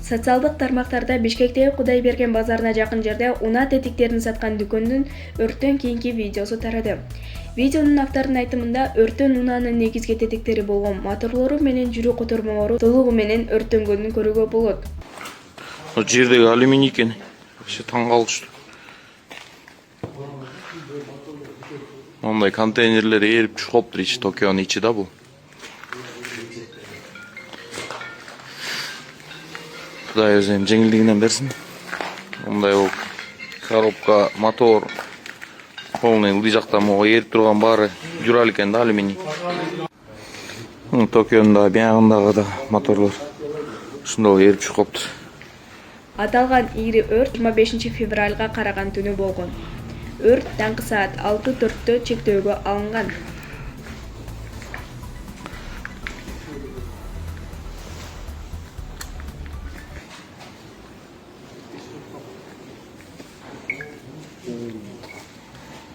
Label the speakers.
Speaker 1: Социалдык тармактарда Бишкектеги Кудайберген базарына жакын жерде унаа тетиктерин саткан дүкөндүн өрттөн кийинки видеосу тарады. Видеонун авторунун айтымында өрттөн унаанын негизги тетиктери болгон моторлору менен жүрүү котормолору толугу менен өрттөнгөнүн көрүүгө болот.
Speaker 2: Жердеги алюминий экен. Вообще таң калыштуу. Мондай контейнерлер эрип чыгып калыптыр ичи, Токионун ичи да бул. Кудай өзү эми жеңилдигинен берсин. Мындай болуп коробка, мотор, полный ылдый жакта могу эрип турган баары журал экен да, алюминий. Токионун да биягындагы да моторлор ушундай эрип чыгып калыптыр.
Speaker 1: Аталган ири өрт 25 февралга караган түнү болгон. Өрт таңкы саат 6:04 чектөөгө алынган.